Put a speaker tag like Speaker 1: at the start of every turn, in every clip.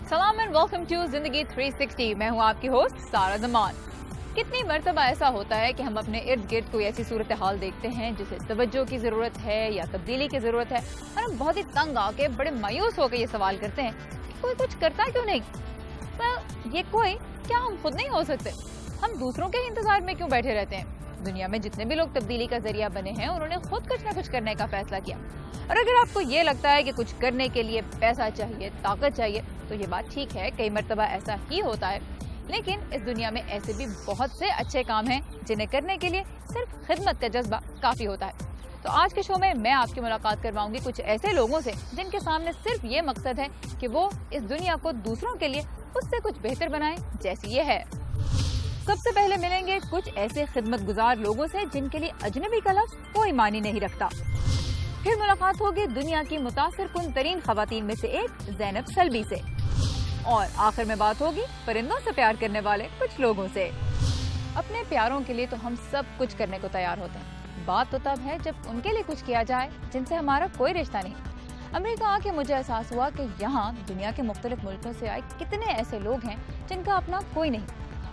Speaker 1: सलाम and welcome to जिंदगी 360। मैं हूँ आपकी होस्ट सारा जमान। कितनी मर्तबा ऐसा होता है कि हम अपने इर्द गिर्द कोई ऐसी सूरत हाल देखते हैं जिसे तवज्जो की जरूरत है या तब्दीली की जरूरत है, और हम बहुत ही तंग आके बड़े मायूस होकर ये सवाल करते हैं कि कोई कुछ करता क्यों नहीं। ये कोई क्या हम खुद नहीं हो सकते? हम दूसरों के इंतजार में क्यों बैठे रहते हैं? दुनिया में जितने भी लोग तब्दीली का जरिया बने हैं उन्होंने खुद कुछ न कुछ करने का फैसला किया। और अगर आपको ये लगता है कि कुछ करने के लिए पैसा चाहिए, ताकत चाहिए, तो ये बात ठीक है, कई मर्तबा ऐसा ही होता है। लेकिन इस दुनिया में ऐसे भी बहुत से अच्छे काम हैं जिन्हें करने के लिए सिर्फ खिदमत का जज्बा काफी होता है। तो आज के शो में मैं आपकी मुलाकात करवाऊंगी कुछ ऐसे लोगों से जिनके सामने सिर्फ ये मकसद है कि वो इस दुनिया को दूसरों के लिए उससे कुछ बेहतर बनाएं जैसी ये है। सबसे पहले मिलेंगे कुछ ऐसे खिदमत गुजार लोगों से जिनके लिए अजनबी का लफ्ज़ कोई मानी नहीं रखता। फिर मुलाकात होगी दुनिया की मुतासिर कुन तरीन खवातीन में से एक ज़ैनब सल्बी से। और आखिर में बात होगी परिंदों से प्यार करने वाले कुछ लोगों से। अपने प्यारों के लिए तो हम सब कुछ करने को तैयार होते हैं, बात तो तब है जब उनके लिए कुछ किया जाए जिनसे हमारा कोई रिश्ता नहीं। अमेरिका आके मुझे एहसास हुआ कि यहाँ दुनिया के मुख्तलिफ मुल्कों से आए कितने ऐसे लोग हैं जिनका अपना कोई नहीं,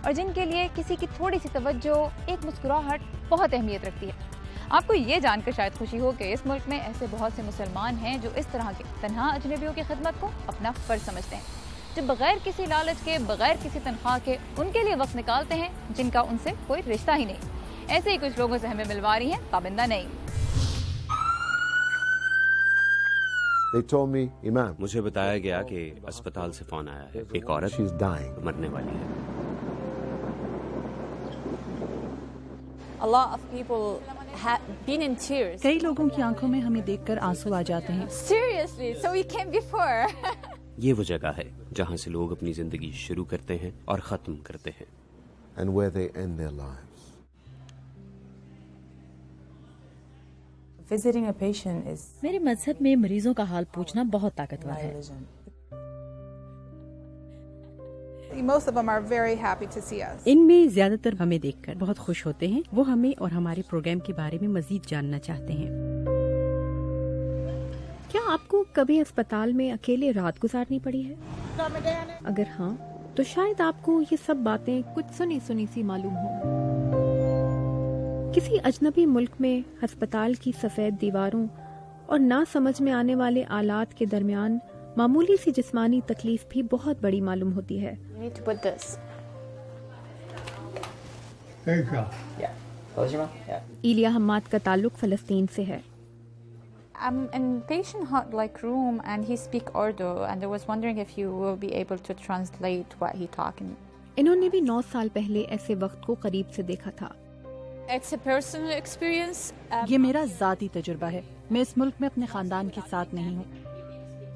Speaker 1: और जिनके लिए किसी की थोड़ी सी तवज्जो, एक मुस्कुराहट बहुत अहमियत रखती है। आपको ये जानकर शायद खुशी हो कि इस मुल्क में ऐसे बहुत से मुसलमान हैं जो इस तरह के तन्हा अजनबियों की खिदमत को अपना फर्ज समझते हैं, जो बगैर किसी लालच के, बगैर किसी तनख्वाह के उनके लिए वक्त निकालते हैं जिनका उनसे कोई रिश्ता ही नहीं। ऐसे ही कुछ लोगों से हमें मिलवा रही हैं पाबिंदा नहीं।
Speaker 2: इमाम,
Speaker 3: मुझे बताया गया कि अस्पताल से फोन आया है, एक औरत मरने वाली है।
Speaker 4: A lot of people have been in tears.
Speaker 5: कई लोगों की आंखों में हमें देखकर आंसू आ जाते हैं।
Speaker 4: Seriously, so we came before.
Speaker 3: ये वो जगह है जहाँ से लोग अपनी जिंदगी शुरू करते हैं और खत्म करते हैं।
Speaker 2: and where they end their lives.
Speaker 6: Visiting a patient is
Speaker 7: मेरे मजहब में मरीजों का हाल पूछना बहुत ताकतवर है।
Speaker 6: religion.
Speaker 8: Most of them are very happy to see us.
Speaker 7: इनमें ज्यादातर हमें देखकर बहुत खुश होते हैं। वो हमें और हमारे प्रोग्राम के बारे में मजीद जानना चाहते हैं। क्या आपको कभी अस्पताल में अकेले रात गुजारनी पड़ी है? अगर हाँ, तो शायद आपको ये सब बातें कुछ सुनी सुनी सी मालूम हो। किसी अजनबी मुल्क में अस्पताल की सफेद दीवारों और ना समझ में आने वाले आलात के दरमियान मामूली सी जिस्मानी तकलीफ भी बहुत बड़ी मालूम होती है।
Speaker 4: You need to put this.
Speaker 7: इलिया हम्माद का ताल्लुक फलस्तीन से है।
Speaker 4: I'm in patient like room and he speak Urdu and I was wondering if you will be able to translate what he talking.
Speaker 7: इन्होंने भी 9 साल पहले ऐसे वक्त को करीब से देखा था।
Speaker 4: It's a personal experience.
Speaker 5: ये मेरा जाती तजुर्बा है। मैं इस मुल्क में अपने खानदान के साथ नहीं हूँ।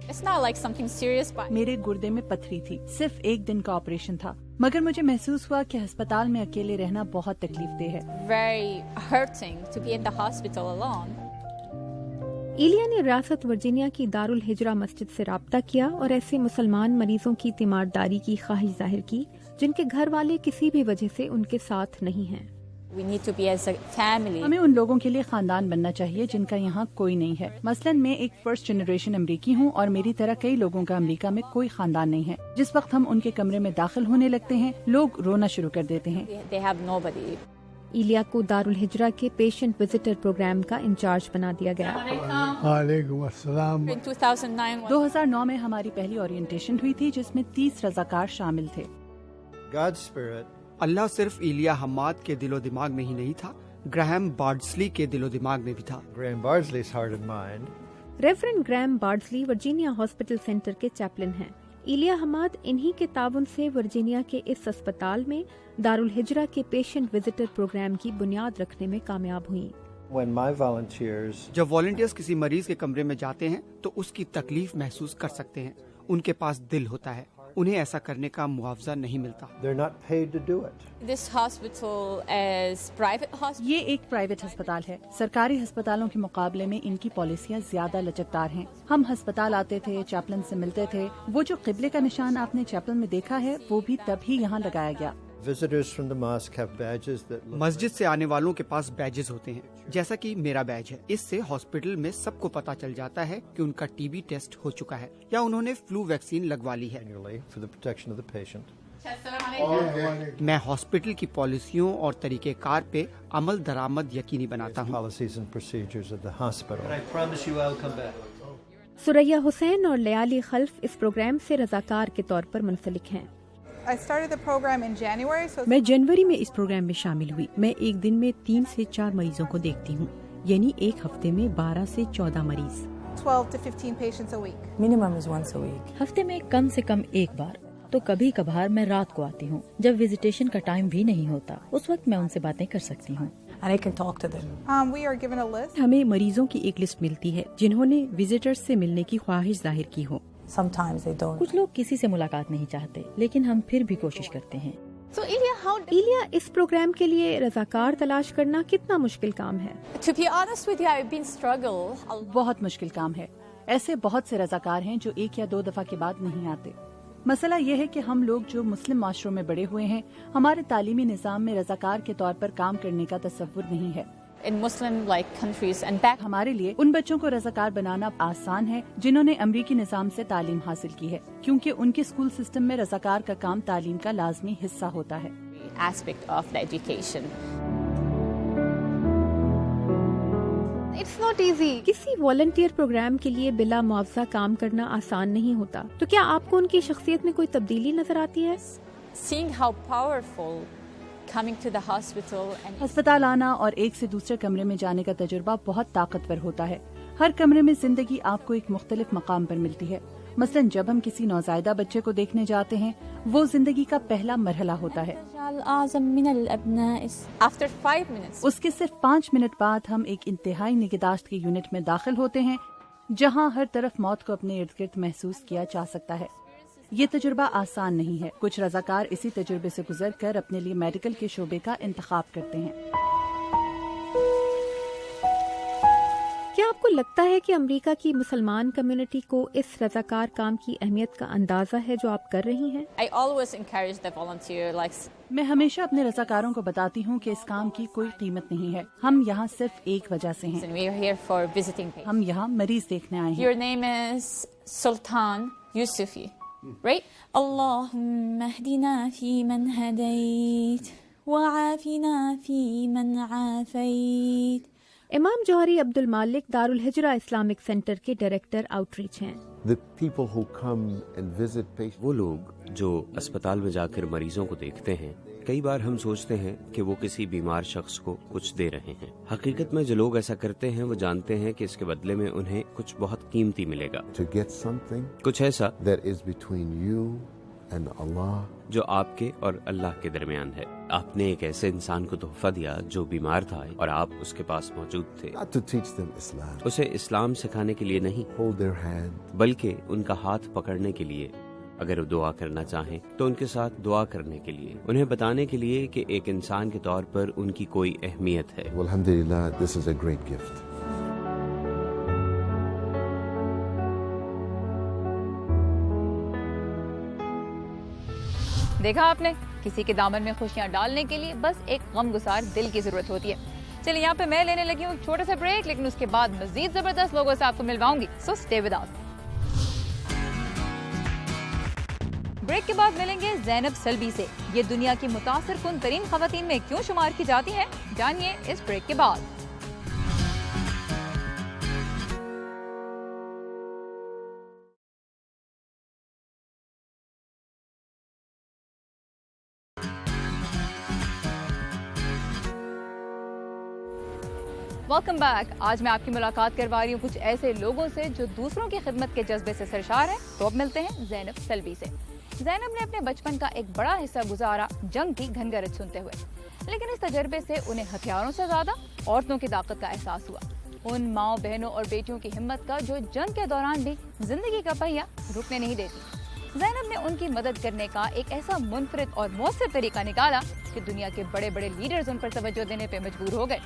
Speaker 4: It's not like something serious, but
Speaker 5: मेरे गुर्दे में पथरी थी। सिर्फ 1 दिन का ऑपरेशन था, मगर मुझे महसूस हुआ कि अस्पताल में अकेले रहना बहुत तकलीफदेह है।
Speaker 4: very hurting to be in the hospital alone.
Speaker 7: इलिया ने रियासत वर्जीनिया की दारुल हिजरा मस्जिद से राब्ता किया और ऐसे मुसलमान मरीजों की तीमारदारी की ख्वाहिश जाहिर की जिनके घर वाले किसी भी वजह से उनके साथ नहीं हैं।
Speaker 4: We need to be as a family.
Speaker 5: हमें उन लोगों के लिए खानदान बनना चाहिए जिनका यहाँ कोई नहीं है। मसलन मैं एक फर्स्ट जनरेशन अमरीकी हूँ और मेरी तरह कई लोगों का अमरीका में कोई खानदान नहीं है। जिस वक्त हम उनके कमरे में दाखिल होने लगते हैं, लोग रोना शुरू कर देते हैं।
Speaker 4: They have nobody.
Speaker 7: इलिया को दारुल हिजरा के पेशेंट विजिटर प्रोग्राम का इंचार्ज बना दिया गया।
Speaker 8: In
Speaker 4: 2009.
Speaker 5: 2009 में हमारी पहली ओरिएंटेशन हुई थी जिसमें 30 रज़ाकार शामिल थे।
Speaker 9: अल्लाह सिर्फ इलिया हम्माद के दिलो दिमाग में ही नहीं था, ग्राहम बार्डसली के दिलो दिमाग में भी था।
Speaker 7: Reverend Graham Bardsley Virginia hospital center के चैपलिन हैं। इलिया हम्माद इन्हीं के ताउन से वर्जीनिया के इस अस्पताल में दारुल हिजरा के पेशेंट विजिटर प्रोग्राम की बुनियाद रखने में कामयाब हुई।
Speaker 9: जब वॉलंटियर्स किसी मरीज के कमरे में जाते हैं तो उसकी तकलीफ महसूस कर सकते हैं। उनके पास दिल होता है, उन्हें ऐसा करने का मुआवजा नहीं मिलता।
Speaker 4: This hospital is private hospital.
Speaker 5: ये एक प्राइवेट अस्पताल है। सरकारी अस्पतालों के मुकाबले में इनकी पॉलिसियाँ ज्यादा लचकदार हैं। हम अस्पताल आते थे, चैपलन से मिलते थे। वो जो किबले का निशान आपने चैपलन में देखा है, वो भी तभी यहाँ लगाया गया।
Speaker 6: Visitors from the mosque have badges that look
Speaker 9: مسجد سے آنے والوں کے پاس بیجز ہوتے ہیں، جیسا کہ میرا بیج ہے. اس سے ہاسپٹل میں سب کو پتا چل جاتا ہے کہ ان کا ٹی بی ٹیسٹ ہو چکا ہے یا انہوں نے فلو ویکسین لگوا لی ہے.
Speaker 6: annually for the protection of the patient.
Speaker 9: میں ہاسپٹل کی پالیسیوں اور طریقہ کار پہ عمل درآمد یقینی بناتا ہوں.
Speaker 6: Policies and procedures of the hospital.
Speaker 10: I promise you I'll come back.
Speaker 7: سریا حسین اور لیالی خلف اس پروگرام سے رضاکار کے طور پر منسلک ہیں.
Speaker 8: I started the program in January, so
Speaker 11: میں جنوری میں اس پروگرام میں شامل ہوئی. میں ایک دن میں 3 سے 4 مریضوں کو دیکھتی ہوں، یعنی ایک ہفتے میں 12 سے 14 مریض.
Speaker 8: 12 to 15 patients a week.
Speaker 12: Minimum is once a week.
Speaker 13: ہفتے میں کم سے کم ایک بار. تو کبھی کبھار میں رات کو آتی ہوں جب وزیٹیشن کا ٹائم بھی نہیں ہوتا، اس وقت میں ان سے باتیں کر سکتی ہوں.
Speaker 12: And I can talk to them.
Speaker 8: We are given a list.
Speaker 11: ہمیں مریضوں کی ایک لسٹ ملتی ہے جنہوں نے وزٹرز سے ملنے کی خواہش ظاہر کی ہو.
Speaker 12: Sometimes they don't.
Speaker 13: کچھ لوگ کسی سے ملاقات نہیں چاہتے، لیکن ہم پھر بھی کوشش کرتے ہیں.
Speaker 7: ایلیا، اس پروگرام کے لیے رضاکار تلاش کرنا کتنا مشکل کام ہے؟
Speaker 4: To be honest with you, I've been struggle.
Speaker 5: بہت مشکل کام ہے. ایسے بہت سے رضاکار ہیں جو 1 یا 2 دفعہ کے بعد نہیں آتے. مسئلہ یہ ہے کہ ہم لوگ جو مسلم معاشروں میں بڑے ہوئے ہیں، ہمارے تعلیمی نظام میں رضاکار کے طور پر کام کرنے کا تصور نہیں ہے.
Speaker 4: In Muslim-like countries and back.
Speaker 5: ہمارے لیے ان بچوں کو رضاکار بنانا آسان ہے جنہوں نے امریکی نظام سے تعلیم حاصل کی ہے، کیونکہ ان کے اسکول سسٹم میں رضاکار کا کام تعلیم کا لازمی حصہ ہوتا ہے.
Speaker 4: Aspect of the education. It's not easy.
Speaker 7: کسی والنٹیئر پروگرام کے لیے بلا معاوضہ کام کرنا آسان نہیں ہوتا. تو کیا آپ کو ان کی شخصیت میں کوئی تبدیلی نظر آتی ہے؟
Speaker 4: Seeing how powerful coming to the hospital and
Speaker 5: ہسپتال آنا اور ایک سے دوسرے کمرے میں جانے کا تجربہ بہت طاقتور ہوتا ہے. ہر کمرے میں زندگی آپ کو ایک مختلف مقام پر ملتی ہے. مثلا جب ہم کسی نوزائیدہ بچے کو دیکھنے جاتے ہیں، وہ زندگی کا پہلا مرحلہ ہوتا ہے.
Speaker 4: after 5 minutes
Speaker 5: اس کے صرف 5 منٹ بعد ہم ایک انتہائی نگہداشت کے یونٹ میں داخل ہوتے ہیں جہاں ہر طرف موت کو اپنے ارد گرد محسوس کیا جا سکتا ہے. یہ تجربہ آسان نہیں ہے. کچھ رضاکار اسی تجربے سے گزر کر اپنے لیے میڈیکل کے شعبے کا انتخاب کرتے ہیں.
Speaker 7: کیا آپ کو لگتا ہے کہ امریکہ کی مسلمان کمیونٹی کو اس رضاکار کام کی اہمیت کا اندازہ ہے جو آپ کر رہی ہیں؟
Speaker 4: I always encourage the volunteer
Speaker 5: میں ہمیشہ اپنے رضاکاروں کو بتاتی ہوں کہ اس کام کی کوئی قیمت نہیں ہے. ہم یہاں صرف ایک وجہ سے ہیں.
Speaker 4: we are here for visiting patients.
Speaker 5: ہم یہاں مریض دیکھنے آئے ہیں.
Speaker 4: Your name is Sultan Yusufi, right? اللهم اهدنا فيمن هديت وعافنا فيمن عافيت.
Speaker 7: امام جوہری عبد المالک دارالہجرہ اسلامک سینٹر کے ڈائریکٹر آؤٹ ریچ ہیں.
Speaker 2: The people who come and visit patients.
Speaker 3: وہ لوگ جو اسپتال میں جا کر مریضوں کو دیکھتے ہیں، کئی بار ہم سوچتے ہیں کہ وہ کسی بیمار شخص کو کچھ دے رہے ہیں. حقیقت میں جو لوگ ایسا کرتے ہیں وہ جانتے ہیں کہ اس کے بدلے میں انہیں کچھ بہت قیمتی ملے گا.
Speaker 2: To get something
Speaker 3: کچھ ایسا
Speaker 2: that is between you and Allah.
Speaker 3: جو آپ کے اور اللہ کے درمیان ہے. آپ نے ایک ایسے انسان کو تحفہ دیا جو بیمار تھا اور آپ اس کے پاس موجود تھے.
Speaker 2: Not to teach them Islam.
Speaker 3: اسے اسلام سکھانے کے لیے نہیں،
Speaker 2: Hold their hand.
Speaker 3: بلکہ ان کا ہاتھ پکڑنے کے لیے. اگر وہ دعا کرنا چاہیں تو ان کے ساتھ دعا کرنے کے لیے، انہیں بتانے کے لیے کہ ایک انسان کے طور پر ان کی کوئی اہمیت ہے.
Speaker 2: Well, alhamdulillah, this is a great gift.
Speaker 1: دیکھا آپ نے، کسی کے دامن میں خوشیاں ڈالنے کے لیے بس ایک غم گسار دل کی ضرورت ہوتی ہے. چلیے یہاں پہ میں لینے لگی ہوں ایک چھوٹا سا بریک، لیکن اس کے بعد مزید زبردست لوگوں سے آپ کو ملواؤں گی. So stay with us. Break کے بعد ملیں گے زینب سلبی سے. یہ دنیا کی متاثر کن ترین خواتین میں کیوں شمار کی جاتی ہیں، جانیے اس بریک کے بعد. Welcome back. آج میں آپ کی ملاقات کروا رہی ہوں کچھ ایسے لوگوں سے جو دوسروں کی خدمت کے جذبے سے سرشار ہیں. تو اب ملتے ہیں زینب سلبی سے. زینب نے اپنے بچپن کا ایک بڑا حصہ گزارا جنگ کی گھنگرج سنتے ہوئے، لیکن اس تجربے سے انہیں ہتھیاروں سے زیادہ عورتوں کی طاقت کا احساس ہوا. ان ماؤں بہنوں اور بیٹیوں کی ہمت کا جو جنگ کے دوران بھی زندگی کا پہیہ رکنے نہیں دیتی. زینب نے ان کی مدد کرنے کا ایک ایسا منفرد اور مؤثر طریقہ نکالا کہ دنیا کے بڑے بڑے لیڈرز ان پر توجہ دینے پہ مجبور ہو گئے.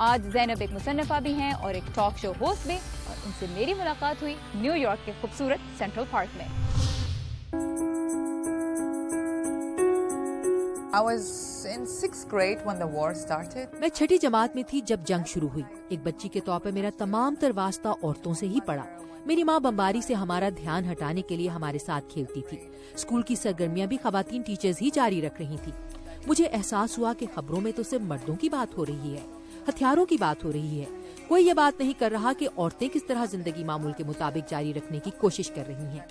Speaker 1: آج زینب ایک مصنفہ بھی ہیں اور ایک ٹاک شو ہوسٹ بھی، اور ان سے میری ملاقات ہوئی نیو یارک کے خوبصورت سینٹرل پارک میں.
Speaker 10: I was in 6th grade when the war started.
Speaker 14: मैं छठी जमात में थी जब जंग शुरू हुई। एक बच्ची के तौर पर मेरा तमाम तर वास्ता औरतों से ही पड़ा। मेरी माँ बमबारी से हमारा ध्यान हटाने के लिए हमारे साथ खेलती थी। स्कूल की सरगर्मियाँ भी खवातीन टीचर्स ही जारी रख रही थी। मुझे एहसास हुआ कि खबरों में तो सिर्फ मर्दों की बात हो रही है, हथियारों की बात हो रही है। कोई ये बात नहीं कर रहा कि औरतें किस तरह जिंदगी मामूल के मुताबिक जारी रखने की कोशिश कर रही हैं।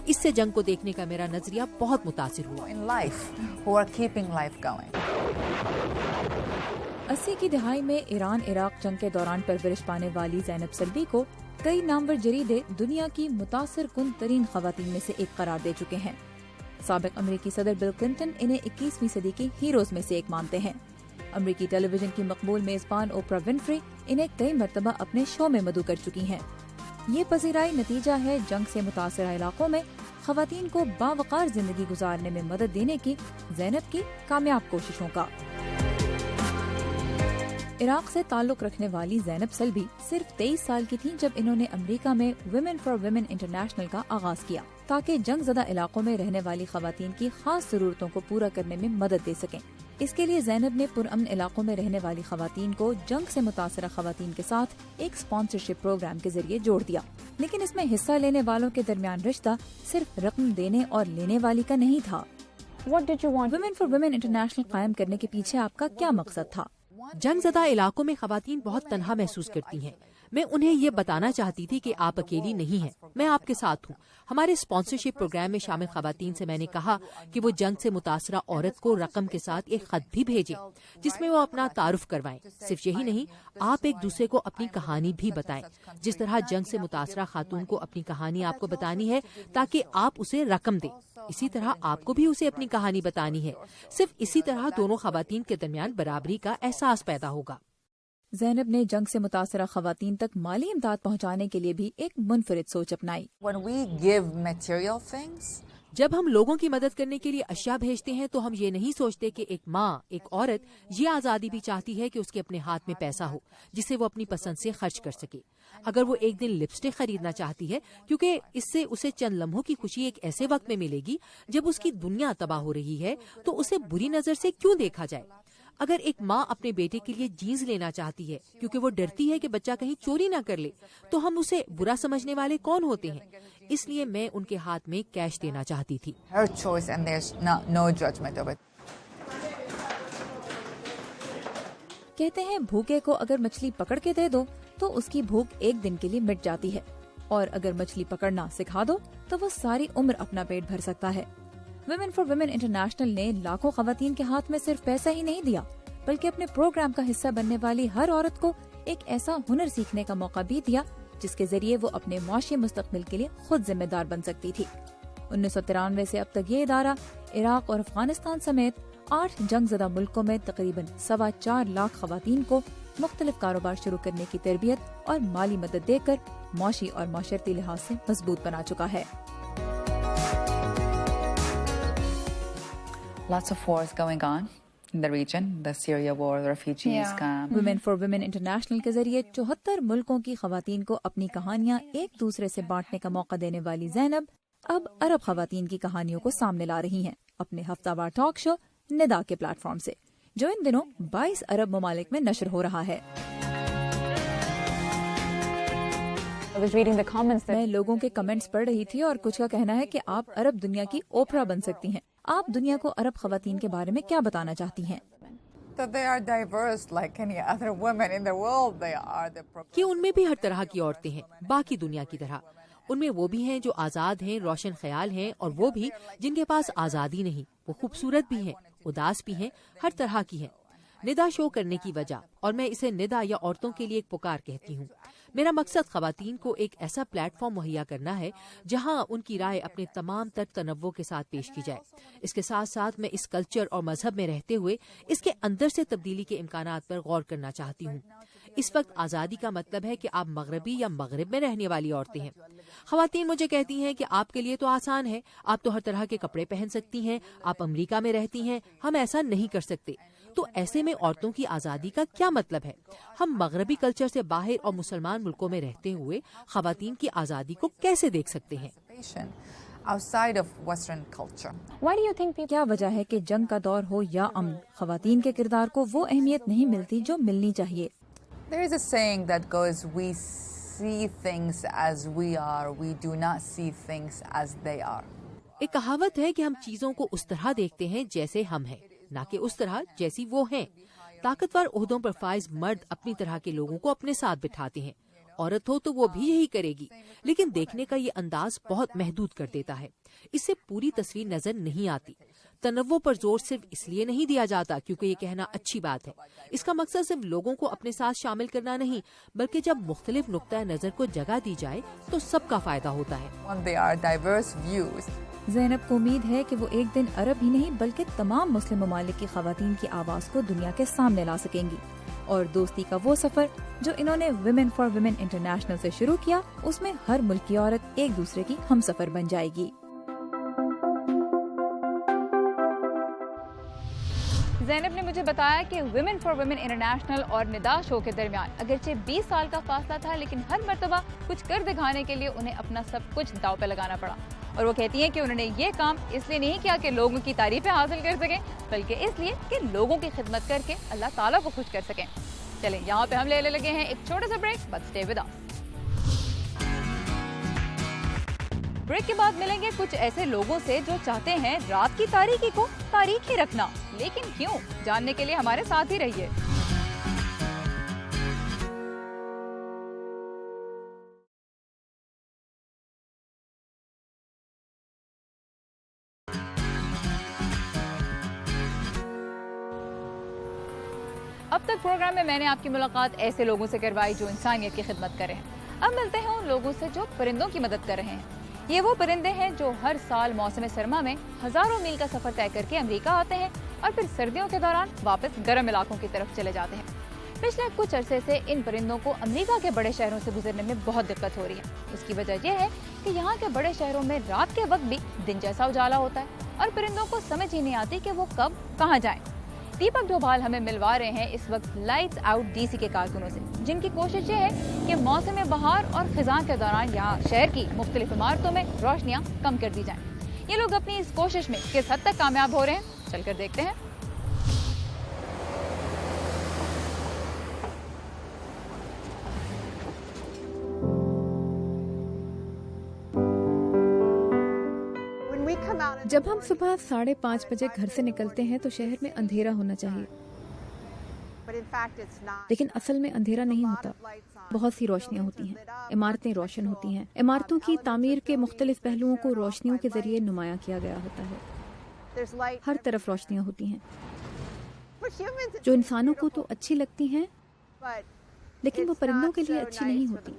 Speaker 14: इससे जंग को देखने का मेरा नजरिया बहुत मुतासिर हुआ।
Speaker 10: In life, who are keeping life going.
Speaker 4: 80 की दहाई में ईरान इराक जंग के दौरान परवरिश पाने वाली ज़ैनब सल्बी को कई नामवर जरीदे दुनिया की मुतासिर कुन तरीन खवातीन में से एक करार दे चुके हैं। साबिक अमेरिकी सदर बिल क्लिंटन इन्हें 21वीं सदी के हीरोज में से एक मानते हैं। अमेरिकी टेलीविजन की मकबूल मेजबान ओपरा विनफ्री इन्हें कई मरतबा अपने शो में मदऊ कर चुकी हैं। ये पजीराई नतीजा है जंग से मुतासरा इलाकों में खवातीन को बावकार जिंदगी गुजारने में मदद देने की ज़ैनब की कामयाब कोशिशों का। इराक से ताल्लुक रखने वाली ज़ैनब सल्बी सिर्फ 23 साल की थीं जब इन्होंने अमेरिका में वुमेन फॉर वुमेन इंटरनेशनल का आगाज किया ताकि जंग ज़दा इलाकों में रहने वाली खवातीन की खास जरूरतों को पूरा करने में मदद दे सकें। इसके लिए ज़ैनब ने पुरअमन इलाकों में रहने वाली खवातीन को जंग से मुतासरा खवातीन के साथ एक स्पॉन्सरशिप प्रोग्राम के जरिए जोड़ दिया, लेकिन इसमें हिस्सा लेने वालों के दरमियान रिश्ता सिर्फ रकम देने और लेने वाली का नहीं था। वुमेन फॉर वुमेन इंटरनेशनल कायम करने के पीछे आपका क्या मकसद था?
Speaker 14: जंग ज़दा इलाकों में खवातीन बहुत तन्हा महसूस करती हैं। मैं उन्हें ये बताना चाहती थी कि आप अकेली नहीं हैं, मैं आपके साथ हूँ। हमारे स्पॉन्सरशिप प्रोग्राम में शामिल खवातीन से मैंने कहा कि वो जंग से मुतासरा औरत को रकम के साथ एक खत भी भेजें जिसमें वो अपना तारुफ करवाएं। सिर्फ यही नहीं, आप एक दूसरे को अपनी कहानी भी बताएं। जिस तरह जंग से मुतासरा खातून को अपनी कहानी आपको बतानी है ताकि आप उसे रकम दें, इसी तरह आपको भी उसे अपनी कहानी बतानी है। सिर्फ इसी तरह दोनों खवातीन के दरमियान बराबरी का एहसास पैदा होगा।
Speaker 4: ज़ैनब ने जंग से मुतासरा खवातीन तक माली इमदाद पहुँचाने के लिए भी एक मुनफरिद सोच अपनाई।
Speaker 10: When we give material things,
Speaker 14: जब हम लोगों की मदद करने के लिए अशिया भेजते हैं तो हम ये नहीं सोचते कि एक माँ, एक औरत ये आज़ादी भी चाहती है कि उसके अपने हाथ में पैसा हो जिसे वो अपनी पसंद से खर्च कर सके। अगर वो एक दिन लिपस्टिक खरीदना चाहती है क्योंकि इससे उसे चंद लम्हों की खुशी एक ऐसे वक्त में मिलेगी जब उसकी दुनिया तबाह हो रही है, तो उसे बुरी नजर से क्यों देखा जाए। अगर एक माँ अपने बेटे के लिए जीन्स लेना चाहती है क्योंकि वो डरती है कि बच्चा कहीं चोरी ना कर ले, तो हम उसे बुरा समझने वाले कौन होते हैं। इसलिए मैं उनके हाथ में कैश देना चाहती थी।
Speaker 10: her choice and there's no judgment of it.
Speaker 4: कहते हैं भूखे को अगर मछली पकड़ के दे दो तो उसकी भूख एक दिन के लिए मिट जाती है, और अगर मछली पकड़ना सिखा दो तो वो सारी उम्र अपना पेट भर सकता है। वुमेन फॉर वुमेन इंटरनेशनल ने लाखों खवातीन के हाथ में सिर्फ पैसा ही नहीं दिया, बल्कि अपने प्रोग्राम का हिस्सा बनने वाली हर औरत को एक ऐसा हुनर सीखने का मौका भी दिया जिसके जरिए वो अपने मुआशी मुस्तकबिल के लिए खुद जिम्मेदार बन सकती थी। 1993 से अब तक ये इदारा इराक और अफगानिस्तान समेत 8 जंगज़दा मुल्कों में तकरीबन 4.25 लाख खवातीन को मुख्तलिफ कारोबार शुरू करने की तरबियत और माली मदद देकर मुआशी और माशरती लिहाज से मजबूत बना चुका है।
Speaker 10: Lots of wars going on in the region, the Syria war, the refugees camp.
Speaker 4: Women for women international के जरिए 74 मुल्कों की खवातीन को अपनी कहानियाँ एक दूसरे से बांटने का मौका देने वाली ज़ैनब अब अरब खवातीन की कहानियों को सामने ला रही हैं अपने हफ्तावार टॉक शो निदा के प्लेटफॉर्म से, जो इन दिनों 22 अरब ममालिक में नशर हो रहा है। मैं लोगों के कमेंट्स पढ़ रही थी और कुछ का कहना है कि आप अरब दुनिया की ओपरा बन सकती हैं। आप दुनिया को अरब खवातीन के बारे में क्या बताना चाहती हैं?
Speaker 14: कि उनमें भी हर तरह की औरतें हैं, बाकी दुनिया की तरह। उनमें वो भी हैं जो आजाद हैं, रोशन ख्याल हैं, और वो भी जिनके पास आजादी नहीं। वो खूबसूरत भी हैं, उदास भी हैं, हर तरह की हैं। निदा शो करने की वजह, और मैं इसे निदा या औरतों के लिए एक पुकार कहती हूँ। मेरा मकसद खवातीन को एक ऐसा प्लेटफॉर्म मुहैया करना है जहाँ उनकी राय अपने तमाम तर तनव्वुर के साथ पेश की जाए। इसके साथ साथ मैं इस कल्चर और मजहब में रहते हुए इसके अंदर से तब्दीली के इम्कानात पर गौर करना चाहती हूँ। इस वक्त आज़ादी का मतलब है कि आप मगरबी या मगरिब में रहने वाली औरतें हैं। खवातीन मुझे कहती हैं कि आपके लिए तो आसान है, आप तो हर तरह के कपड़े पहन सकती हैं, आप अमेरिका में रहती हैं, हम ऐसा नहीं कर सकते। तो ऐसे में औरतों की आज़ादी का क्या मतलब है? हम मगरबी कल्चर से बाहर और मुसलमान मुल्कों में रहते हुए खवातीन की आज़ादी को कैसे देख सकते हैं?
Speaker 10: outside of Western culture.
Speaker 4: Why do you think क्या वजह है कि जंग का दौर हो या अमन, ख़वातीन के किरदार को वो अहमियत नहीं मिलती जो मिलनी चाहिए?
Speaker 10: There is a saying that goes, we see things as we are, we do not see things as they are.
Speaker 14: एक कहावत है कि हम चीजों को उस तरह देखते हैं जैसे हम हैं, ना कि उस तरह जैसी वो हैं। ताकतवर ओहदों पर फाइज मर्द अपनी तरह के लोगों को अपने साथ बिठाते हैं। औरत हो तो वो भी यही करेगी, लेकिन देखने का ये अंदाज बहुत महदूद कर देता है। इससे पूरी तस्वीर नजर नहीं आती। तनव्वो पर जोर सिर्फ इसलिए नहीं दिया जाता क्योंकि ये कहना अच्छी बात है। इसका मकसद सिर्फ लोगों को अपने साथ शामिल करना नहीं, बल्कि जब मुख्तलिफ नुक्ता नजर को जगह दी जाए तो सबका फायदा होता है।
Speaker 10: They are diverse views.
Speaker 4: Zainab को उम्मीद है कि वो एक दिन अरब ही नहीं बल्कि तमाम मुस्लिम ममालिक की ख़वातीन की आवाज़ को दुनिया के सामने ला सकेंगी, और दोस्ती का वो सफर जो इन्होंने विमेन फॉर विमेन इंटरनेशनल से शुरू किया, उसमें हर मुल्क की औरत एक दूसरे की हमसफर बन जाएगी।
Speaker 1: ज़ैनब ने मुझे बताया कि विमेन फॉर विमेन इंटरनेशनल और निदा शो के दरमियान अगरचे 20 साल का फासला था, लेकिन हर मर्तबा कुछ कर दिखाने के लिए उन्हें अपना सब कुछ दाव पे लगाना पड़ा। और वो कहती हैं कि उन्होंने ये काम इसलिए नहीं किया कि लोगों की तारीफें हासिल कर सकें, बल्कि इसलिए कि लोगों की खिदमत करके अल्लाह ताला को खुश कर सकें। चलें, यहाँ पे हम ले लगे हैं एक छोटा सा break, but stay with us. Break के बाद मिलेंगे कुछ ऐसे लोगों से जो चाहते हैं रात की तारीकी को तारीखी रखना, लेकिन क्यों, जानने के लिए हमारे साथ ही रहिए। अब तक प्रोग्राम में मैंने आपकी मुलाकात ऐसे लोगों से करवाई जो इंसानियत की खिदमत कर रहे हैं। अब मिलते हैं उन लोगों से जो परिंदों की मदद कर रहे हैं। ये वो परिंदे हैं जो हर साल मौसम सरमा में हजारों मील का सफर तय करके अमेरिका आते हैं और फिर सर्दियों के दौरान वापस गर्म इलाकों की तरफ चले जाते हैं। पिछले कुछ अरसे से इन परिंदों को अमेरिका के बड़े शहरों से गुजरने में बहुत दिक्कत हो रही है। उसकी वजह यह है कि यहाँ के बड़े शहरों में रात के वक्त भी दिन जैसा उजाला होता है और परिंदों को समझ ही नहीं आती कि वो कब कहाँ जाएं। दीपक डोभाल हमें मिलवा रहे हैं इस वक्त लाइट्स आउट डीसी के कारकुनों से, जिनकी कोशिश ये है कि मौसम बहार और खिजां के दौरान यहाँ शहर की मुख्तलिफ इमारतों में रोशनियाँ कम कर दी जाएं। ये लोग अपनी इस कोशिश में किस हद तक कामयाब हो रहे हैं, चलकर देखते हैं।
Speaker 7: जब हम सुबह 5:30 बजे घर से निकलते हैं तो शहर में अंधेरा होना चाहिए, लेकिन असल में अंधेरा नहीं होता। बहुत सी रोशनियां होती हैं, इमारतें रोशन होती हैं। इमारतों की तामीर के मुख्तलिफ पहलुओं को रोशनियों के जरिए नुमायां किया गया होता है। हर तरफ रोशनियां होती हैं जो इंसानों को तो अच्छी लगती हैं, लेकिन वो परिंदों के लिए अच्छी नहीं होती।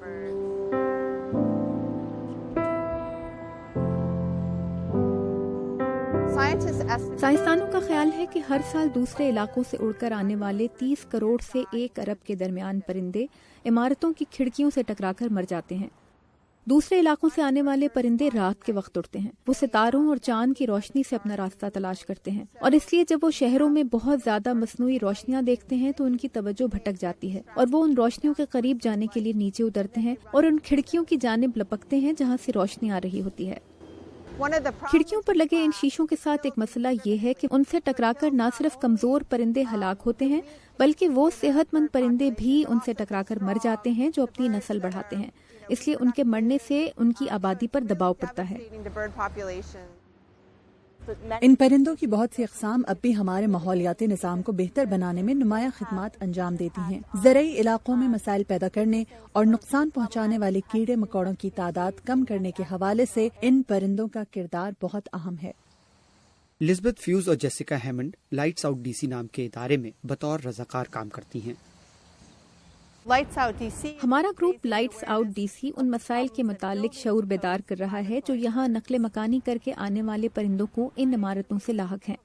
Speaker 7: साइंसदानों का ख्याल है कि हर साल दूसरे इलाकों से उड़कर आने वाले 30 करोड़ से 1 अरब के दरमियान परिंदे इमारतों की खिड़कियों से टकराकर मर जाते हैं। दूसरे इलाकों से आने वाले परिंदे रात के वक्त उड़ते हैं। वो सितारों और चांद की रोशनी से अपना रास्ता तलाश करते हैं, और इसलिए जब वो शहरों में बहुत ज्यादा मसनूई रोशनियां देखते हैं तो उनकी तवज्जो भटक जाती है और वो उन रोशनियों के करीब जाने के लिए नीचे उतरते हैं और उन खिड़कियों की जानिब लपकते हैं जहाँ से रोशनी आ रही होती है। खिड़कियों पर लगे इन शीशों के साथ एक मसला ये है कि उनसे टकराकर न सिर्फ कमजोर परिंदे हलाक होते हैं, बल्कि वो सेहतमंद परिंदे भी उनसे टकराकर मर जाते हैं जो अपनी नस्ल बढ़ाते हैं। इसलिए उनके मरने से उनकी आबादी पर दबाव पड़ता है।
Speaker 15: इन परिंदों की बहुत सी अक़साम अब भी हमारे माहौलियाती निज़ाम को बेहतर बनाने में नुमाया खिदमत अंजाम देती हैं। ज़रूरी इलाकों में मसाइल पैदा करने और नुकसान पहुँचाने वाले कीड़े मकोड़ों की तादाद कम करने के हवाले से इन परिंदों का किरदार बहुत अहम है।
Speaker 9: लिज़बेथ फ्यूज और Jessica Hammond lights out DC नाम के इदारे में बतौर रज़ाकार काम करती हैं।
Speaker 7: हमारा ग्रुप लाइट्स आउट डीसी उन मसाइल के मुतालिक शऊर बेदार कर रहा है जो यहाँ नकले मकानी करके आने वाले परिंदों को इन इमारतों से लाहक हैं।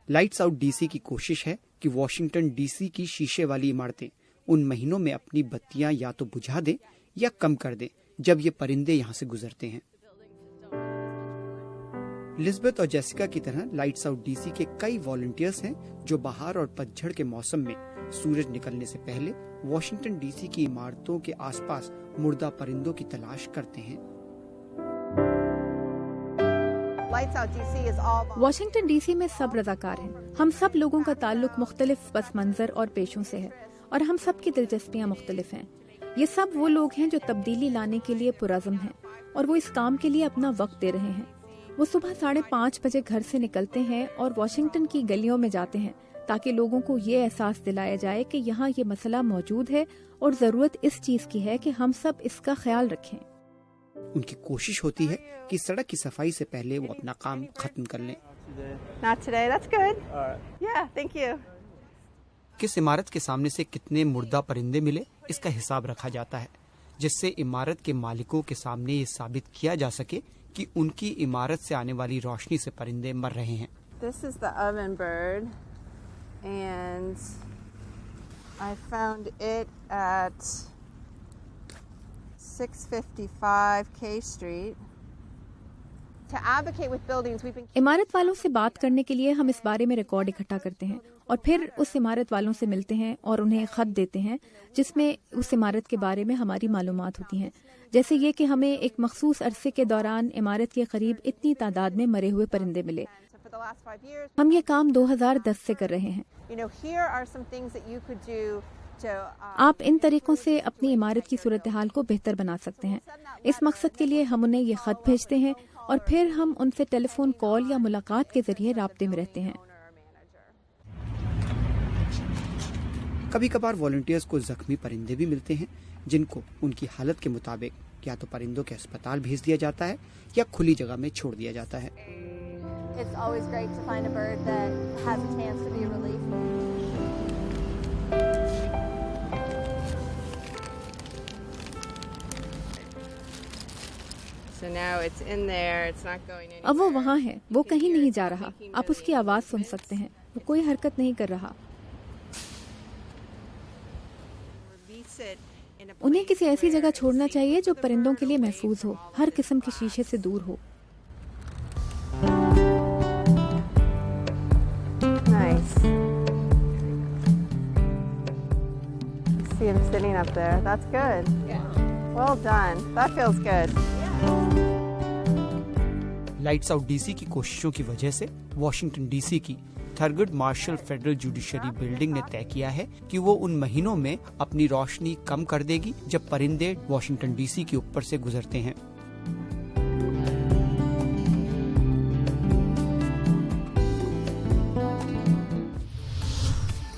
Speaker 9: लाइट्स आउट डीसी की कोशिश है कि वॉशिंगटन डीसी की शीशे वाली इमारतें उन महीनों में अपनी बत्तियां या तो बुझा दें या कम कर दें जब ये परिंदे यहाँ से गुजरते हैं। लिज़बेथ और जेसिका की तरह लाइट्स आउट डीसी के कई वॉलंटियर्स हैं जो बहार और पतझड़ के मौसम में सूरज निकलने से पहले वॉशिंगटन डीसी की इमारतों के आसपास मुर्दा परिंदों की तलाश करते हैं।
Speaker 7: वॉशिंगटन डीसी में सब रजाकार हैं। हम सब लोगों का ताल्लुक मुख्तलिफ पस मंजर और पेशों से है और हम सब की दिलचस्पियाँ मुख्तलिफ हैं। ये सब वो लोग हैं जो तब्दीली लाने के लिए पुरज़म हैं और वो इस काम के लिए अपना वक्त दे रहे हैं। वो सुबह 5:30 बजे घर से निकलते हैं और वॉशिंगटन की गलियों में जाते हैं ताकि लोगों को ये एहसास दिलाया जाए कि यहाँ ये मसला मौजूद है और ज़रूरत इस चीज़ की है कि हम सब इसका ख्याल रखें।
Speaker 9: उनकी कोशिश होती है कि सड़क की सफाई से पहले वो अपना काम खत्म कर लें।
Speaker 8: Not today. That's good. Yeah, thank you.
Speaker 9: किस इमारत के सामने से कितने मुर्दा परिंदे मिले इसका हिसाब रखा जाता है, जिससे इमारत के मालिकों के सामने ये साबित किया जा सके कि उनकी इमारत से आने वाली रोशनी से परिंदे मर रहे हैं।
Speaker 8: This is the oven bird, and I found it at 655 K Street. To advocate with buildings, we've been...
Speaker 7: इमारत वालों से बात करने के लिए हम इस बारे में रिकॉर्ड इकट्ठा करते हैं और फिर उस इमारत वालों से मिलते हैं और उन्हें खत देते हैं जिसमें उस इमारत के बारे में हमारी मालूमात होती हैं, जैसे ये कि हमें एक मखसूस अरसे के दौरान इमारत के करीब इतनी तादाद में मरे हुए परिंदे मिले। हम ये काम 2010 से कर रहे हैं। आप इन तरीकों से अपनी इमारत की सूरत हाल को बेहतर बना सकते हैं। इस मकसद के लिए हम उन्हें ये खत भेजते हैं और फिर हम उनसे टेलीफोन कॉल या मुलाकात के जरिए राब्ते में रहते हैं।
Speaker 9: कभी कभार वॉलंटियर्स को जख्मी परिंदे भी मिलते हैं जिनको उनकी हालत के मुताबिक या तो परिंदों के अस्पताल भेज दिया जाता है या खुली जगह में छोड़ दिया जाता है।
Speaker 16: It's always great to find a bird that has a chance to be a relief.
Speaker 8: So now it's in there. It's not going anywhere.
Speaker 7: अब वो वहाँ है, वो कहीं नहीं जा रहा। आप उसकी आवाज सुन सकते हैं, वो कोई हरकत नहीं कर रहा। उन्हें किसी ऐसी जगह छोड़ना चाहिए जो परिंदों के लिए महफूज हो, हर किस्म के शीशे से दूर हो।
Speaker 8: Nice. See him sitting up there. That's good. Yeah. Well done. That feels good.
Speaker 9: Lights out DC की कोशिशों की वजह से वॉशिंगटन डीसी की थरगड मार्शल फेडरल जुडिशरी बिल्डिंग ने तय किया है कि वो उन महीनों में अपनी रोशनी कम कर देगी जब परिंदे वॉशिंगटन डीसी के ऊपर से गुजरते हैं।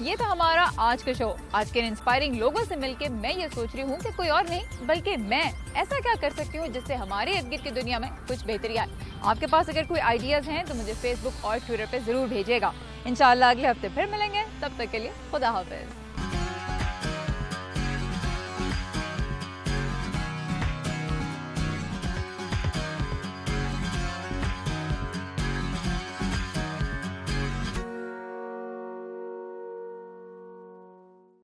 Speaker 1: ये तो हमारा आज का शो। आज के इंस्पायरिंग लोगों से मिलके मैं ये सोच रही हूँ कि कोई और नहीं बल्कि मैं ऐसा क्या कर सकती हूँ जिससे हमारे इर्द गिर्द की दुनिया में कुछ बेहतरी आए। आपके पास अगर कोई आइडियाज हैं तो मुझे फेसबुक और ट्विटर पे जरूर भेजिएगा। इंशाल्लाह अगले हफ्ते फिर मिलेंगे, तब तक के लिए खुदा हाफिज।